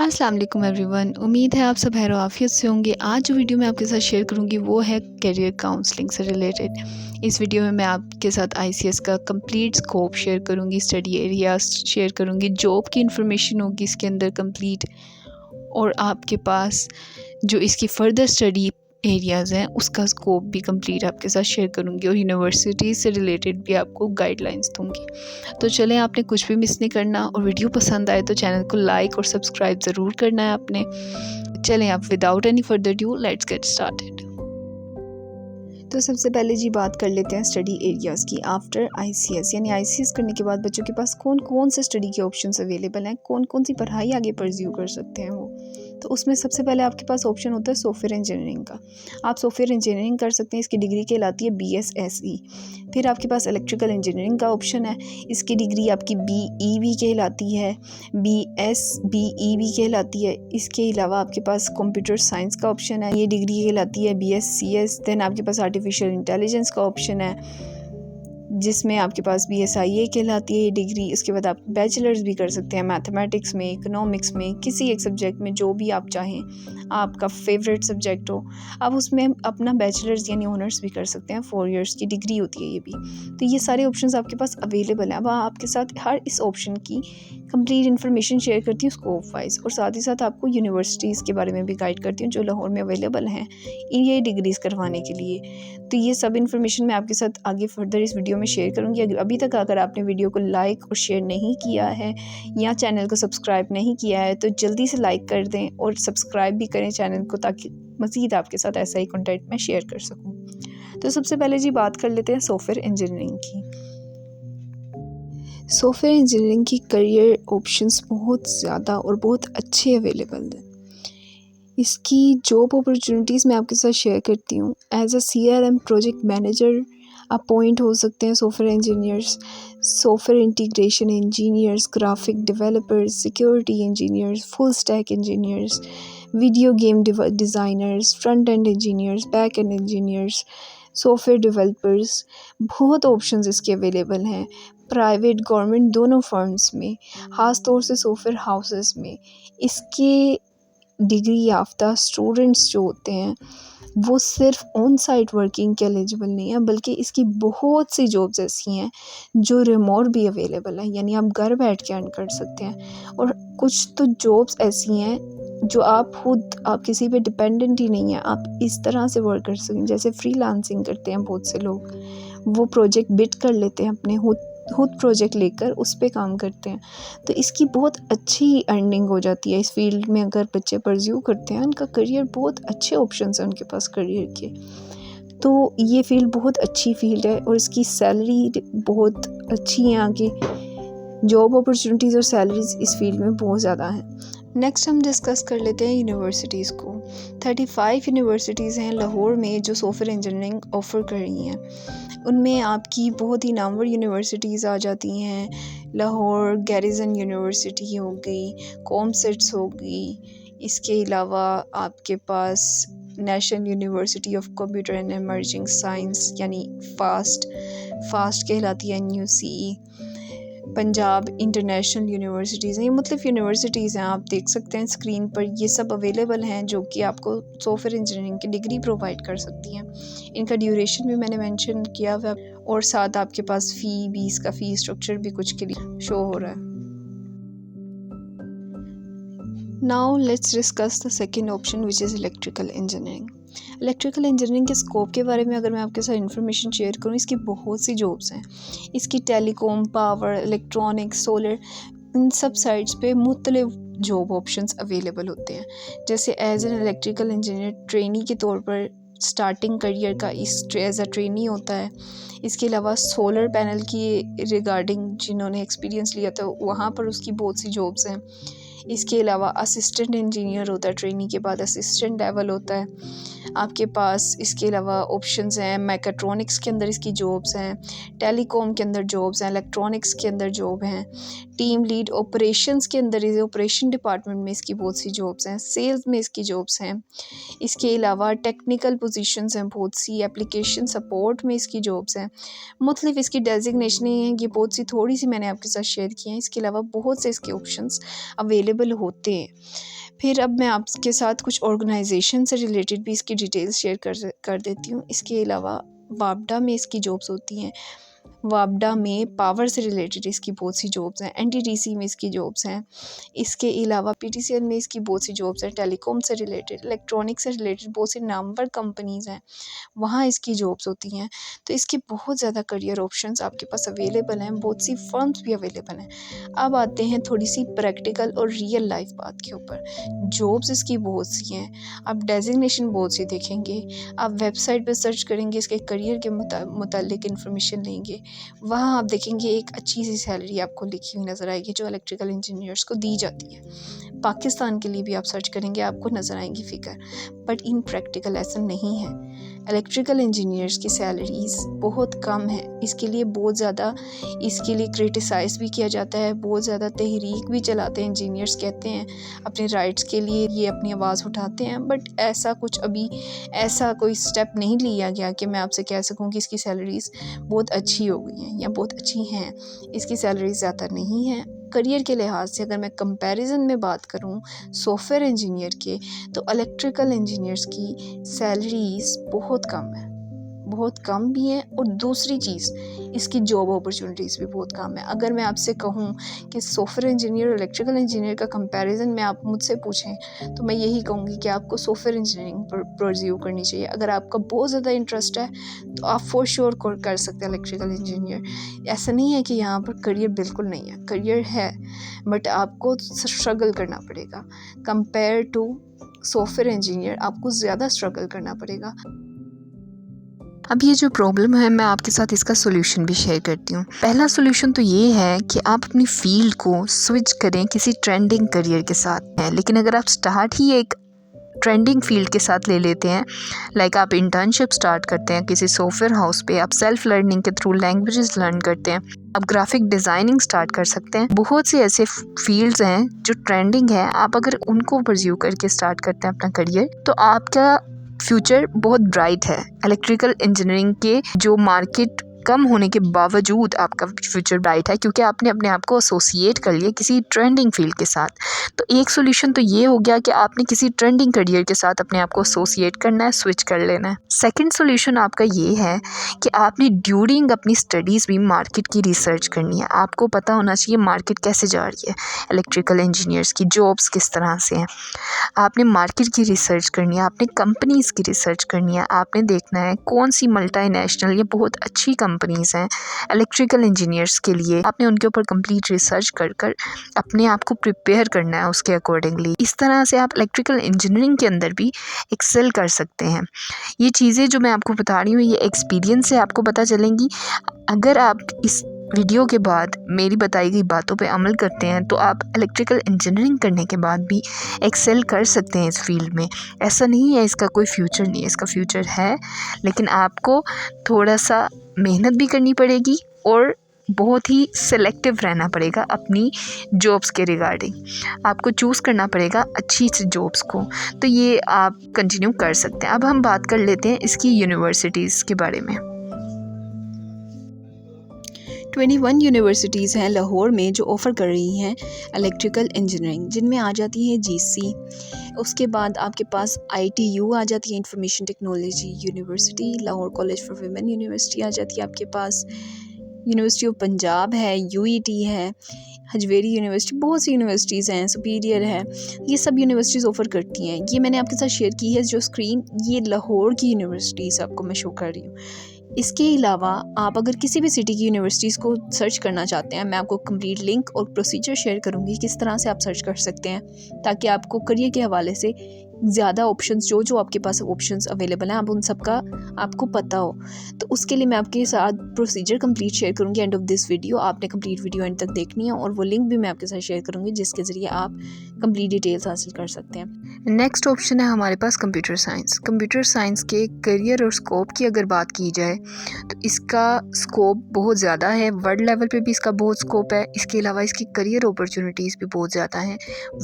अस्सलाम वालेकुम एवरीवन। उम्मीद है आप सब खैर आफियत से होंगे। आज जो वीडियो मैं आपके साथ शेयर करूंगी वो है करियर काउंसलिंग से रिलेटेड। इस वीडियो में मैं आपके साथ आईसीएस का कंप्लीट स्कोप शेयर करूंगी, स्टडी एरियाज शेयर करूंगी, जॉब की इंफॉर्मेशन होगी इसके अंदर कंप्लीट, और आपके पास जो इसकी फ़र्दर स्टडी एरियाज़ हैं उसका स्कोप भी कंप्लीट आपके साथ शेयर करूंगी, और यूनिवर्सिटीज़ से रिलेटेड भी आपको गाइडलाइंस दूंगी। तो चलें, आपने कुछ भी मिस नहीं करना, और वीडियो पसंद आए तो चैनल को लाइक और सब्सक्राइब ज़रूर करना है आपने। चलें, आप without any further due let's get started. तो सबसे पहले जी बात कर लेते हैं स्टडी एरियाज़ की। आफ्टर आईसीएस यानी आईसीएस करने के बाद बच्चों के पास कौन कौन से स्टडी के ऑप्शंस अवेलेबल हैं, कौन कौन सी पढ़ाई आगे परस्यू कर सकते हैं वो। तो उसमें सबसे पहले आपके पास ऑप्शन होता है सॉफ्टवेयर इंजीनियरिंग का। आप सॉफ्टवेयर इंजीनियरिंग कर सकते हैं, इसकी डिग्री कहलाती है BSSE। फिर आपके पास इलेक्ट्रिकल इंजीनियरिंग का ऑप्शन है, इसकी डिग्री आपकी BE कहलाती है, BSBE भी कहलाती है। इसके अलावा आपके पास कंप्यूटर साइंस का ऑप्शन है, ये डिग्री कहलाती है BSCS। देन आपके पास आर्टिफिशियल इंटेलिजेंस का ऑप्शन है जिसमें आपके पास BSIA कहलाती है ये डिग्री। उसके बाद आप बैचलर्स भी कर सकते हैं मैथमेटिक्स में, इकोनॉमिक्स में, किसी एक सब्जेक्ट में, जो भी आप चाहें, आपका फेवरेट सब्जेक्ट हो आप उसमें अपना बैचलर्स यानी ऑनर्स भी कर सकते हैं। 4 इयर्स की डिग्री होती है ये भी। तो ये सारे ऑप्शंस आपके पास अवेलेबल हैं। अब आपके साथ हर इस ऑप्शन की कंप्लीट इन्फॉर्मेशन शेयर करती हूँ स्कोप वाइज, और साथ ही साथ आपको यूनिवर्सिटीज़ के बारे में भी गाइड करती हूँ जो लाहौर में अवेलेबल हैं ये डिग्रीज़ करवाने के लिए। तो ये सब इन्फॉर्मेशन मैं आपके साथ आगे फर्दर इस वीडियो में शेयर करूँगी। अभी तक अगर आपने वीडियो को लाइक और शेयर नहीं किया है या चैनल को सब्सक्राइब नहीं किया है तो जल्दी से लाइक कर दें और सब्सक्राइब भी करें चैनल को, ताकि मज़ीद आपके साथ ऐसा ही कंटेंट मैं शेयर कर सकूँ। तो सबसे पहले जी बात कर लेते हैं सॉफ्टवेयर इंजीनियरिंग की। सॉफ्टवेयर इंजीनियरिंग की करियर ऑप्शंस बहुत ज़्यादा और बहुत अच्छे अवेलेबल हैं। इसकी जॉब अपॉर्चुनिटीज़ मैं आपके साथ शेयर करती हूँ। As a CRM project manager appoint हो सकते हैं software engineers, software integration engineers, graphic developers, security engineers, full stack engineers, video game designers, front end engineers, back end engineers, software developers. बहुत options इसके available हैं private government दोनों firms में, ख़ास तौर से सॉफ्टवेयर हाउसेस में। इसके डिग्री याफ्ता स्टूडेंट्स जो होते हैं वो सिर्फ ऑन साइट वर्किंग के एलिजिबल नहीं है, बल्कि इसकी बहुत सी जॉब्स ऐसी हैं जो रिमोट भी अवेलेबल है, यानी आप घर बैठ के अर्न कर सकते हैं। और कुछ तो जॉब्स ऐसी हैं जो आप किसी पे डिपेंडेंट ही नहीं है, आप इस तरह से वर्क कर सकते हैं। जैसे फ्रीलांसिंग करते हैं बहुत से लोग, वो प्रोजेक्ट बिड कर लेते हैं अपने खुद प्रोजेक्ट लेकर उस पर काम करते हैं। तो इसकी बहुत अच्छी अर्निंग हो जाती है इस फील्ड में। अगर बच्चे परस्यू करते हैं उनका करियर, बहुत अच्छे ऑप्शंस हैं उनके पास करियर के। तो ये फील्ड बहुत अच्छी फील्ड है और इसकी सैलरी बहुत अच्छी है। आगे जॉब अपॉर्चुनिटीज़ और सैलरीज इस फील्ड में बहुत ज़्यादा हैं। नेक्स्ट हम डिस्कस कर लेते हैं यूनिवर्सिटीज़ को। 35 यूनिवर्सिटीज़ हैं लाहौर में जो सॉफ्टवेयर इंजीनियरिंग ऑफ़र कर रही हैं। उनमें आपकी बहुत ही नामवर यूनिवर्सिटीज़ आ जाती हैं। लाहौर गैरिसन यूनिवर्सिटी हो गई, कॉमसेट्स हो गई। इसके अलावा आपके पास National University of Computer and Emerging Science यानी फास्ट कहलाती है NUCE। पंजाब इंटरनेशनल यूनिवर्सिटीज़ हैं। ये मुख्तलिफ यूनिवर्सिटीज़ हैं, आप देख सकते हैं स्क्रीन पर, ये सब अवेलेबल हैं जो कि आपको सॉफ्टवेयर इंजीनियरिंग की डिग्री प्रोवाइड कर सकती हैं। इनका ड्यूरेशन भी मैंने मेंशन किया हुआ है, और साथ आपके पास इसका फ़ी स्ट्रक्चर भी कुछ के लिए शो हो रहा है। Now let's discuss the second option which is electrical engineering. Electrical engineering के स्कोप के बारे में अगर मैं आपके साथ इन्फॉर्मेशन शेयर करूँ, इसकी बहुत सी जॉब्स हैं। इसकी टेलीकॉम, पावर, इलेक्ट्रॉनिक्स, सोलर, इन सब साइड्स पे मुख्तलिफ जॉब ऑप्शंस अवेलेबल होते हैं। जैसे as an electrical engineer trainee के तौर पर स्टार्टिंग करियर का एज अ ट्रेनी होता है। इसके अलावा सोलर पैनल की रिगार्डिंग जिन्होंने एक्सपीरियंस लिया था वहाँ पर उसकी बहुत सी जॉब्स हैं। इसके अलावा असिस्टेंट इंजीनियर होता है, ट्रेनी के बाद असिस्टेंट लेवल होता है आपके पास। इसके अलावा ऑप्शंस हैं, मैकेट्रॉनिक्स के अंदर इसकी जॉब्स हैं, टेलीकॉम के अंदर जॉब्स हैं, इलेक्ट्रॉनिक्स के अंदर जॉब हैं, टीम लीड ऑपरेशंस के अंदर ऑपरेशन डिपार्टमेंट में इसकी बहुत सी जॉब्स हैं, सेल्स में इसकी जॉब्स हैं। इसके अलावा टेक्निकल पोजीशंस हैं बहुत सी, एप्लीकेशन सपोर्ट में इसकी जॉब्स हैं। मुख्तलिफ इसकी डेजिग्नेशन हैं, ये बहुत सी थोड़ी सी मैंने आपके साथ शेयर की हैं। इसके अलावा बहुत से इसके ऑप्शंस अवेलेबल होते हैं। फिर अब मैं आपके साथ कुछ ऑर्गेनाइजेशन से रिलेटेड भी इसकी डिटेल्स शेयर कर देती हूँ। इसके अलावा वापडा में इसकी जॉब्स होती हैं। वापडा में पावर से रिलेटेड इसकी बहुत सी जॉब्स हैं। एनटीटीसी में इसकी जॉब्स हैं। इसके अलावा पीटीसीएल में इसकी बहुत सी जॉब्स हैं। टेलीकॉम से रिलेटेड, इलेक्ट्रॉनिक से रिलेटेड बहुत से नामवर कंपनीज़ हैं, वहाँ इसकी जॉब्स होती हैं। तो इसके बहुत ज़्यादा करियर ऑप्शंस आपके पास अवेलेबल हैं, बहुत सी फर्म्स भी अवेलेबल हैं। अब आते हैं थोड़ी सी प्रैक्टिकल और रियल लाइफ बात के ऊपर। जॉब्स इसकी बहुत सी हैं, आप डेजिग्नेशन बहुत सी देखेंगे, आप वेबसाइट पर सर्च करेंगे, इसके करियर के मुतालिक इन्फॉर्मेशन लेंगे, वहाँ आप देखेंगे एक अच्छी सी सैलरी आपको लिखी हुई नज़र आएगी जो इलेक्ट्रिकल इंजीनियर्स को दी जाती है। पाकिस्तान के लिए भी आप सर्च करेंगे, आपको नज़र आएंगी फ़िगर, बट इन प्रैक्टिकल ऐसा नहीं है। इलेक्ट्रिकल इंजीनियर्स की सैलरीज़ बहुत कम है। इसके लिए बहुत ज़्यादा क्रिटिसाइज़ भी किया जाता है, बहुत ज़्यादा तहरीक भी चलाते हैं। इंजीनियर्स कहते हैं अपने राइट्स के लिए ये अपनी आवाज़ उठाते हैं, बट ऐसा कोई स्टेप नहीं लिया गया कि मैं आपसे कह सकूं कि इसकी सैलरीज़ बहुत अच्छी हो गई हैं या बहुत अच्छी हैं। इसकी सैलरीज़ ज़्यादा नहीं है। करियर के लिहाज से अगर मैं कंपैरिजन में बात करूं सॉफ्टवेयर इंजीनियर के, तो इलेक्ट्रिकल इंजीनियर्स की सैलरीज़ बहुत कम है, बहुत कम भी हैं। और दूसरी चीज़, इसकी जॉब अपॉर्चुनिटीज़ भी बहुत कम है। अगर मैं आपसे कहूँ कि सॉफ्टवेयर इंजीनियर और इलेक्ट्रिकल इंजीनियर का कंपैरिजन में आप मुझसे पूछें, तो मैं यही कहूँगी कि आपको सॉफ्टवेयर इंजीनियरिंग परस्यू करनी चाहिए। अगर आपका बहुत ज़्यादा इंटरेस्ट है तो आप फॉर श्योर कर सकते हैं इलेक्ट्रिकल इंजीनियर। ऐसा नहीं है कि यहाँ पर करियर बिल्कुल नहीं है, करियर है, बट आपको स्ट्रगल करना पड़ेगा। कंपेयर टू सॉफ्टवेयर इंजीनियर आपको ज़्यादा स्ट्रगल करना पड़ेगा। अब ये जो प्रॉब्लम है, मैं आपके साथ इसका सोल्यूशन भी शेयर करती हूँ। पहला सोल्यूशन तो ये है कि आप अपनी फील्ड को स्विच करें किसी ट्रेंडिंग करियर के साथ। लेकिन अगर आप स्टार्ट ही एक ट्रेंडिंग फील्ड के साथ ले लेते हैं, लाइक आप इंटर्नशिप स्टार्ट करते हैं किसी सॉफ्टवेयर हाउस पे, आप सेल्फ लर्निंग के थ्रू लैंग्वेजेस लर्न करते हैं, आप ग्राफिक डिज़ाइनिंग स्टार्ट कर सकते हैं। बहुत से ऐसे फील्ड्स हैं जो ट्रेंडिंग है, आप अगर उनको परस्यू करके स्टार्ट करते हैं अपना करियर, तो आपका फ्यूचर बहुत ब्राइट है। इलेक्ट्रिकल इंजीनियरिंग के जो मार्केट कम होने के बावजूद आपका फ्यूचर ब्राइट है, क्योंकि आपने अपने आप को एसोसिएट कर लिया किसी ट्रेंडिंग फील्ड के साथ। तो एक सोल्यूशन तो ये हो गया कि आपने किसी ट्रेंडिंग करियर के साथ अपने आप को एसोसिएट करना है, स्विच कर लेना है। सेकंड सोल्यूशन आपका ये है कि आपने ड्यूरिंग अपनी स्टडीज़ भी मार्केट की रिसर्च करनी है। आपको पता होना चाहिए मार्केट कैसे जा रही है, इलेक्ट्रिकल इंजीनियर्स की जॉब्स किस तरह से हैं। आपने मार्केट की रिसर्च करनी है, आपने कंपनीज़ की रिसर्च करनी है, आपने देखना है कौन सी मल्टीनेशनल या बहुत अच्छी कंपनीज़ हैं इलेक्ट्रिकल इंजीनियर्स के लिए। आपने उनके ऊपर कंप्लीट रिसर्च कर अपने आप को प्रिपेयर करना है उसके अकॉर्डिंगली। इस तरह से आप इलेक्ट्रिकल इंजीनियरिंग के अंदर भी एक्सेल कर सकते हैं। ये चीज़ें जो मैं आपको बता रही हूँ, ये एक्सपीरियंस से आपको पता चलेंगी। अगर आप इस वीडियो के बाद मेरी बताई गई बातों पे अमल करते हैं, तो आप इलेक्ट्रिकल इंजीनियरिंग करने के बाद भी एक्सेल कर सकते हैं इस फील्ड में। ऐसा नहीं है इसका कोई फ्यूचर नहीं है, इसका फ्यूचर है, लेकिन आपको थोड़ा सा मेहनत भी करनी पड़ेगी और बहुत ही सेलेक्टिव रहना पड़ेगा अपनी जॉब्स के रिगार्डिंग। आपको चूज़ करना पड़ेगा अच्छी सी जॉब्स को। तो ये आप कंटिन्यू कर सकते हैं। अब हम बात कर लेते हैं इसकी यूनिवर्सिटीज़ के बारे में। 21 यूनिवर्सिटीज़ हैं लाहौर में जो ऑफ़र कर रही हैं इलेक्ट्रिकल इंजीनियरिंग, जिनमें आ जाती है जीसी। उसके बाद आपके पास ITU आ जाती है, Information Technology University. Lahore College for Women University आ जाती है आपके पास। यूनिवर्सिटी ऑफ पंजाब है, UET है, हजवेरी यूनिवर्सिटी, बहुत सी यूनिवर्सिटीज़ हैं, सुपीरियर है। ये सब यूनिवर्सिटीज़ ऑफ़र करती हैं। ये मैंने आपके साथ शेयर की है जो स्क्रीन, ये लाहौर की यूनिवर्सिटीज़ आपको मैं शो कर रही हूँ। इसके अलावा आप अगर किसी भी सिटी की यूनिवर्सिटीज़ को सर्च करना चाहते हैं, मैं आपको कंप्लीट लिंक और प्रोसीजर शेयर करूँगी किस तरह से आप सर्च कर सकते हैं, ताकि आपको करियर के हवाले से ज़्यादा ऑप्शंस जो आपके पास ऑप्शंस अवेलेबल हैं, आप उन सब का आपको पता हो। तो उसके लिए मैं आपके साथ प्रोसीजर कंप्लीट शेयर करूँगी एंड ऑफ दिस वीडियो। आपने कंप्लीट वीडियो एंड तक देखनी है और वो लिंक भी मैं आपके साथ शेयर करूँगी जिसके ज़रिए आप कंप्लीट डिटेल्स हासिल कर सकते हैं। नेक्स्ट ऑप्शन है हमारे पास कंप्यूटर साइंस। कंप्यूटर साइंस के करियर और स्कोप की अगर बात की जाए तो इसका स्कोप बहुत ज़्यादा है, वर्ल्ड लेवल पे भी इसका बहुत स्कोप है। इसके अलावा इसकी करियर अपॉर्चुनिटीज़ भी बहुत ज़्यादा हैं,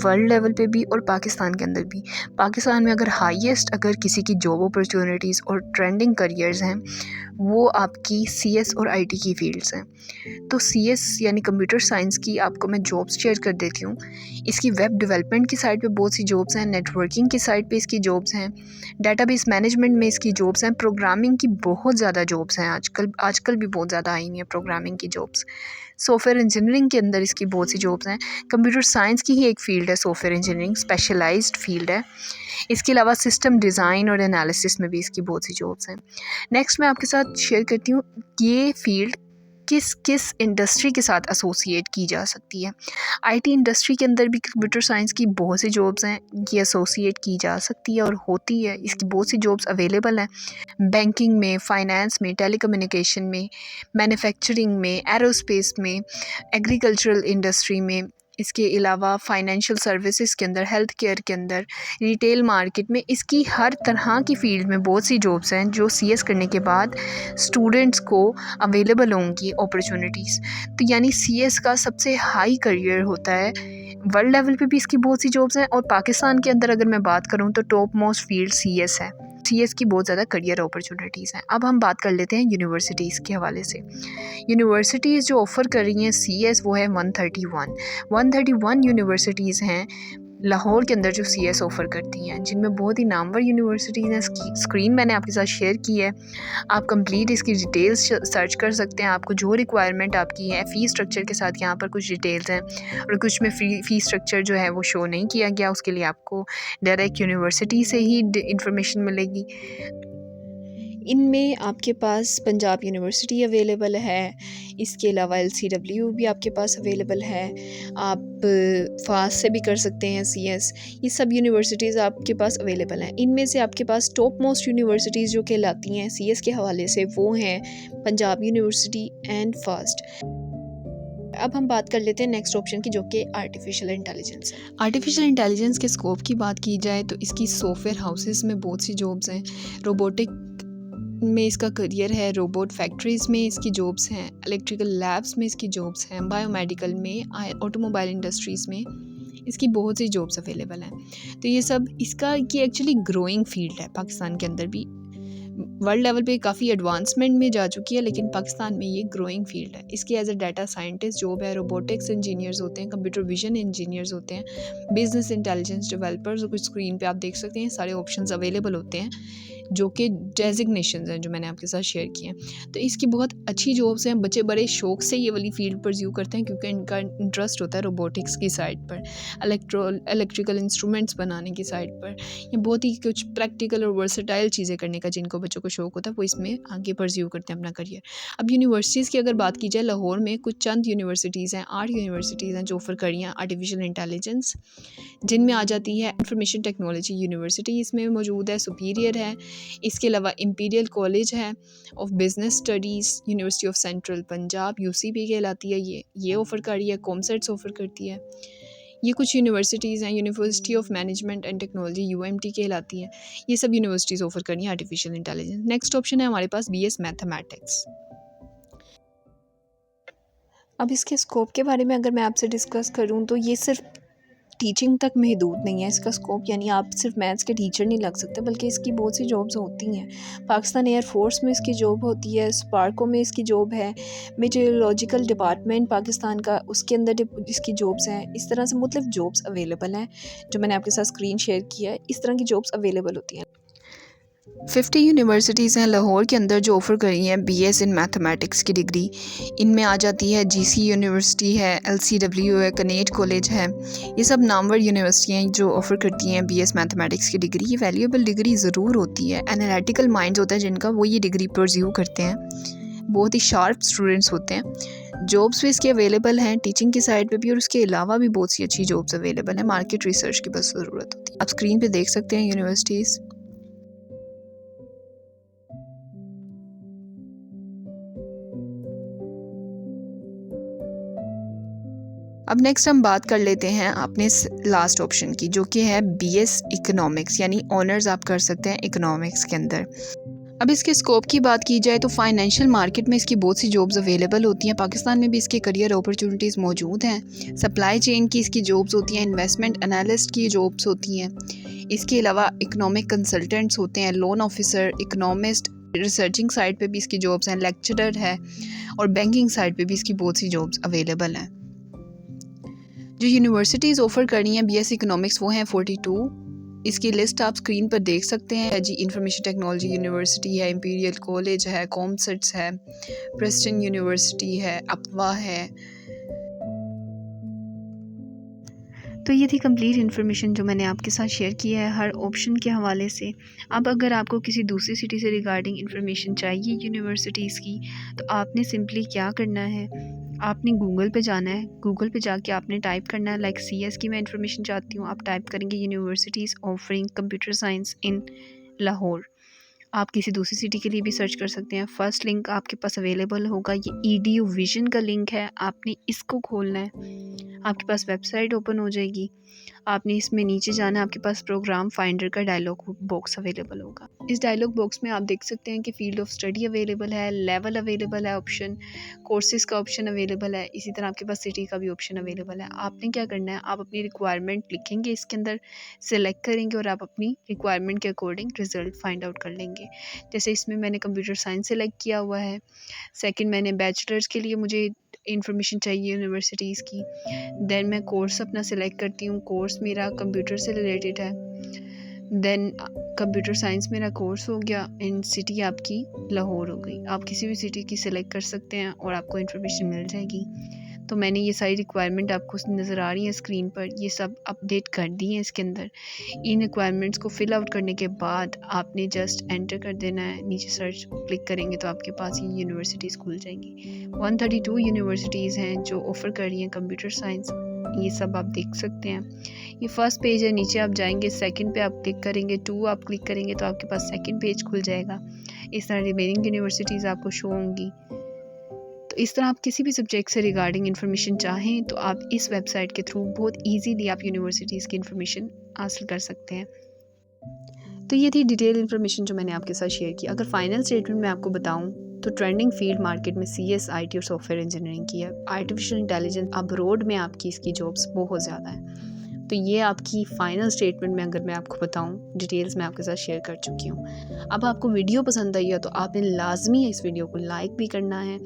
वर्ल्ड लेवल पे भी और पाकिस्तान के अंदर भी। पाकिस्तान में अगर हाईएस्ट अगर किसी की जॉब अपॉर्चुनिटीज़ और ट्रेंडिंग करियर्स हैं वो आपकी सीएस और आईटी की फील्ड्स हैं। तो सीएस यानी कंप्यूटर साइंस की आपको मैं जॉब्स शेयर कर देती हूँ। इसकी वेब डेवलपमेंट की साइड पे बहुत सी जॉब्स हैं, नेटवर्किंग की साइड पे इसकी जॉब्स हैं, डेटाबेस मैनेजमेंट में इसकी जॉब्स हैं, प्रोग्रामिंग की बहुत ज़्यादा जॉब्स हैं, आजकल भी बहुत ज़्यादा आई हुई हैं प्रोग्रामिंग की जॉब्स। सॉफ्टवेयर इंजीनियरिंग के अंदर इसकी बहुत सी जॉब्स हैं। कंप्यूटर साइंस की ही एक फ़ील्ड है सॉफ्टवेयर इंजीनियरिंग, स्पेशलाइज्ड फील्ड है। इसके अलावा सिस्टम डिज़ाइन और एनालिसिस में भी इसकी बहुत सी जॉब्स हैं। नेक्स्ट मैं आपके साथ शेयर करती हूँ ये फील्ड किस किस इंडस्ट्री के साथ एसोसिएट की जा सकती है। आईटी इंडस्ट्री के अंदर भी कंप्यूटर साइंस की बहुत सी जॉब्स हैं, ये एसोसिएट की जा सकती है और होती है। इसकी बहुत सी जॉब्स अवेलेबल हैं बैंकिंग में, फाइनेंस में, टेलीकम्युनिकेशन में, मैन्युफैक्चरिंग में, एरोस्पेस में, एग्रीकल्चरल इंडस्ट्री में। इसके अलावा फाइनेंशियल सर्विसेज के अंदर, हेल्थ केयर के अंदर, रिटेल मार्केट में इसकी हर तरह की फ़ील्ड में बहुत सी जॉब्स हैं जो सीएस करने के बाद स्टूडेंट्स को अवेलेबल होंगी अपॉर्चुनिटीज़। तो यानी सीएस का सबसे हाई करियर होता है। वर्ल्ड लेवल पे भी इसकी बहुत सी जॉब्स हैं और पाकिस्तान के अंदर अगर मैं बात करूँ तो टॉप मोस्ट फील्ड सीएस है। सीएस की बहुत ज़्यादा करियर अपॉर्चुनिटीज़ हैं। अब हम बात कर लेते हैं यूनिवर्सिटीज़ के हवाले से। यूनिवर्सिटीज़ जो ऑफ़र कर रही हैं सीएस वो है 131 यूनिवर्सिटीज़ हैं लाहौर के अंदर जो सीएस ऑफ़र करती हैं, जिनमें बहुत ही नामवर यूनिवर्सिटीज़ हैं। स्क्रीन मैंने आपके साथ शेयर की है, आप कंप्लीट इसकी डिटेल्स सर्च कर सकते हैं। आपको जो रिक्वायरमेंट आपकी है, फ़ी स्ट्रक्चर के साथ यहाँ पर कुछ डिटेल्स हैं और कुछ में फ़ी स्ट्रक्चर जो है वो शो नहीं किया गया, उसके लिए आपको डायरेक्ट यूनिवर्सिटी से ही इंफॉर्मेशन मिलेगी। इनमें आपके पास पंजाब यूनिवर्सिटी अवेलेबल है, इसके अलावा एलसीडब्ल्यू भी आपके पास अवेलेबल है। आप फास्ट से भी कर सकते हैं सीएस। ये सब यूनिवर्सिटीज़ आपके पास अवेलेबल हैं। इनमें से आपके पास टॉप मोस्ट यूनिवर्सिटीज़ जो कहलाती हैं सीएस के हवाले से वो हैं पंजाब यूनिवर्सिटी एंड फास्ट। अब हम बात कर लेते हैं नेक्स्ट ऑप्शन की, जो कि आर्टिफिशियल इंटेलिजेंस है। आर्टिफिशियल इंटेलिजेंस के स्कोप की बात की जाए तो इसकी सॉफ्टवेयर हाउसेस में बहुत सी जॉब्स हैं, रोबोटिक में इसका करियर है, रोबोट फैक्ट्रीज़ में इसकी जॉब्स हैं, इलेक्ट्रिकल लैब्स में इसकी जॉब्स हैं, बायोमेडिकल में, ऑटोमोबाइल इंडस्ट्रीज़ में इसकी बहुत सी जॉब्स अवेलेबल हैं। तो ये सब इसका की एक्चुअली ग्रोइंग फील्ड है। पाकिस्तान के अंदर भी वर्ल्ड लेवल पे काफ़ी एडवांसमेंट में जा चुकी है, लेकिन पाकिस्तान में ये ग्रोइंग फील्ड है। इसकी as a data scientist job है, रोबोटिक्स इंजीनियर्स होते हैं, कंप्यूटर विजन इंजीनियर्स होते हैं, बिजनेस इंटेलिजेंस डेवलपर्स, और कुछ स्क्रीन पे आप देख सकते हैं सारे ऑप्शंस अवेलेबल होते हैं जो कि डेजिग्नेशंस हैं जो मैंने आपके साथ शेयर किए हैं। तो इसकी बहुत अच्छी जॉब्स हैं। बच्चे बड़े शौक से ये वाली फील्ड परस्यू करते हैं क्योंकि इनका इंटरेस्ट होता है रोबोटिक्स की साइड पर, इलेक्ट्रिकल इंस्ट्रूमेंट्स बनाने की साइड पर, या बहुत ही कुछ प्रैक्टिकल और वर्सेटाइल चीज़ें करने का जिनको बच्चों को शौक होता है वो इसमें आगे परस्यू करते हैं अपना करियर। अब यूनिवर्सिटीज़ की अगर बात की जाए, लाहौर में कुछ चंद यूनिवर्सिटीज़ हैं, 8 यूनिवर्सिटीज़ हैं जो ऑफर कर रही हैं आर्टिफिशियल इंटेलिजेंस, जिनमें आ जाती है इंफॉर्मेशन टेक्नोलॉजी यूनिवर्सिटी इसमें मौजूद है, सुपीरियर है। इसके अलावा इंपीरियल कॉलेज है of business studies, university of central Punjab UCP कहलाती है, ये ऑफ़र कर रही है, कॉमसेट्स ऑफ़र करती है। ये कुछ यूनिवर्सिटीज़ हैं, university of management and technology UMT कहलाती है। ये सब यूनिवर्सिटीज़ ऑफ़र कर रही हैं आर्टिफिशियल इंटेलिजेंस। नेक्स्ट ऑप्शन है हमारे पास बीएस मैथमेटिक्स। अब इसके स्कोप के बारे में अगर मैं आपसे डिस्कस करूं तो ये सिर्फ टीचिंग तक महदूद नहीं है इसका स्कोप, यानी आप सिर्फ मैथ्स के टीचर नहीं लग सकते, बल्कि इसकी बहुत सी जॉब्स होती हैं। पाकिस्तान एयर फोर्स में इसकी जॉब होती है, स्पार्को में इसकी जॉब है, मेटेरोलॉजिकल डिपार्टमेंट पाकिस्तान का उसके अंदर इसकी जॉब्स हैं। इस तरह से मतलब जॉब्स अवेलेबल हैं जो मैंने आपके साथ स्क्रीन शेयर किया है, इस तरह की जॉब्स अवेलेबल होती हैं। 50 यूनिवर्सिटीज़ हैं लाहौर के अंदर जो ऑफ़र कर रही हैं बीएस इन मैथमेटिक्स की डिग्री। इनमें आ जाती है जीसी यूनिवर्सिटी है, एलसीडब्ल्यू है, कनेट कॉलेज है। ये सब नामवर यूनिवर्सिटी हैं जो ऑफ़र करती हैं बीएस मैथमेटिक्स की डिग्री। ये वैल्यूएबल डिग्री ज़रूर होती है, एनालिटिकल माइंड्स होता है जिनका, वो ये डिग्री परस्यू करते हैं। बहुत ही शार्प स्टूडेंट्स होते हैं। जॉब्स भी इसके अवेलेबल हैं टीचिंग की साइड पे भी, और उसके अलावा भी बहुत सी अच्छी जॉब्स अवेलेबल हैं। मार्केट रिसर्च की बस ज़रूरत होती है। आप स्क्रीन पे देख सकते हैं यूनिवर्सिटीज़। अब नेक्स्ट हम बात कर लेते हैं अपने लास्ट ऑप्शन की, जो कि है BS इकोनॉमिक्स, यानी ऑनर्स आप कर सकते हैं इकोनॉमिक्स के अंदर। अब इसके स्कोप की बात की जाए तो फाइनेंशियल मार्केट में इसकी बहुत सी जॉब्स अवेलेबल होती हैं। पाकिस्तान में भी इसके करियर अपॉर्चुनिटीज़ मौजूद हैं। सप्लाई चेन की इसकी जॉब्स होती हैं, इन्वेस्टमेंट एनालिस्ट की जॉब्स होती हैं। इसके अलावा इकोनॉमिक कंसल्टेंट्स होते हैं, loan officer, economist, researching side पे भी इसकी जॉब्स हैं, लेक्चरर है, और बैंकिंग साइड पे भी इसकी बहुत सी जॉब्स अवेलेबल हैं। जो यूनिवर्सिटीज़ ऑफ़र कर रही हैं BS इकोनॉमिक्स वो हैं 42। इसकी लिस्ट आप स्क्रीन पर देख सकते हैं जी। इंफॉर्मेशन टेक्नोलॉजी यूनिवर्सिटी है, इंपीरियल कॉलेज है, कॉमसर्ट्स है, प्रेस्टन यूनिवर्सिटी है, अपवा है। तो ये थी कंप्लीट इन्फॉर्मेशन जो मैंने आपके साथ शेयर किया है हर ऑप्शन के हवाले से। अब अगर आपको किसी दूसरी सिटी से रिगार्डिंग इन्फॉर्मेशन चाहिए यूनिवर्सिटीज़ की, तो आपने सिंपली क्या करना है, आपने गूगल पे जाना है। गूगल पे जाके आपने टाइप करना है लाइक CS की मैं इन्फॉर्मेशन चाहती हूँ, आप टाइप करेंगे यूनिवर्सिटीज़ ऑफरिंग कंप्यूटर साइंस इन लाहौर। आप किसी दूसरी सिटी के लिए भी सर्च कर सकते हैं। फर्स्ट लिंक आपके पास अवेलेबल होगा, ये EDU विजन का लिंक है, आपने इसको खोलना है, आपके पास वेबसाइट ओपन हो जाएगी। आपने इसमें नीचे जाना है, आपके पास प्रोग्राम फाइंडर का डायलॉग बॉक्स अवेलेबल होगा। इस डायलॉग बॉक्स में आप देख सकते हैं कि फील्ड ऑफ स्टडी अवेलेबल है, लेवल अवेलेबल है, ऑप्शन कोर्सेज़ का ऑप्शन अवेलेबल है, इसी तरह आपके पास सिटी का भी ऑप्शन अवेलेबल है। आपने क्या करना है, आप अपनी रिक्वायरमेंट लिखेंगे, इसके अंदर सेलेक्ट करेंगे और आप अपनी रिक्वायरमेंट के अकॉर्डिंग रिज़ल्ट फाइंड आउट कर लेंगे। जैसे इसमें मैंने कंप्यूटर साइंस सेलेक्ट किया हुआ है। सेकंड मैंने बैचलर्स के लिए मुझे इन्फॉर्मेशन चाहिए यूनिवर्सिटीज़ की। देन मैं कोर्स अपना सेलेक्ट करती हूँ, कोर्स मेरा कंप्यूटर से रिलेटेड है। देन कंप्यूटर साइंस मेरा कोर्स हो गया एंड सिटी आपकी लाहौर हो गई। आप किसी भी सिटी की सिलेक्ट कर सकते हैं और आपको इन्फॉर्मेशन मिल जाएगी। तो मैंने ये सारी रिक्वायरमेंट आपको नज़र आ रही है स्क्रीन पर, ये सब अपडेट कर दी है इसके अंदर। इन रिक्वायरमेंट्स को फिल आउट करने के बाद आपने जस्ट एंटर कर देना है, नीचे सर्च क्लिक करेंगे तो आपके पास ये यूनिवर्सिटीज़ खुल जाएंगी। 132 यूनिवर्सिटीज़ हैं जो ऑफ़र कर रही हैं कंप्यूटर साइंस, ये सब आप देख सकते हैं। ये फर्स्ट पेज है, नीचे आप जाएंगे, सेकंड पे आप क्लिक करेंगे, 2 आप क्लिक करेंगे तो आपके पास सेकंड पेज खुल जाएगा। इस तरह रिमेनिंग यूनिवर्सिटीज़ आपको शो होंगी। तो इस तरह आप किसी भी सब्जेक्ट से रिगार्डिंग इन्फॉर्मेशन चाहें तो आप इस वेबसाइट के थ्रू बहुत ईजीली आप यूनिवर्सिटीज़ की इन्फॉर्मेशन हासिल कर सकते हैं। तो ये थी डिटेल इन्फॉर्मेशन जो मैंने आपके साथ शेयर की। अगर फाइनल स्टेटमेंट में आपको बताऊं तो ट्रेंडिंग फील्ड मार्केट में CS, IT और सॉफ्टवेयर इंजीनियरिंग की है। आर्टिफिशियल इंटेलिजेंस अब्रॉड में आपकी इसकी जॉब्स बहुत ज़्यादा है। तो ये आपकी फ़ाइनल स्टेटमेंट में अगर मैं आपको बताऊं, डिटेल्स मैं आपके साथ शेयर कर चुकी हूँ। अब आपको वीडियो पसंद आई है तो आपने लाजमी है इस वीडियो को लाइक भी करना है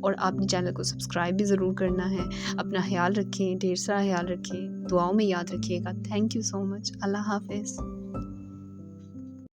और आपने चैनल को सब्सक्राइब भी ज़रूर करना है। अपना ख्याल रखें, ढेर सारा ख्याल रखें, दुआओं में याद रखिएगा। Thank you so much. अल्लाह हाफिज़।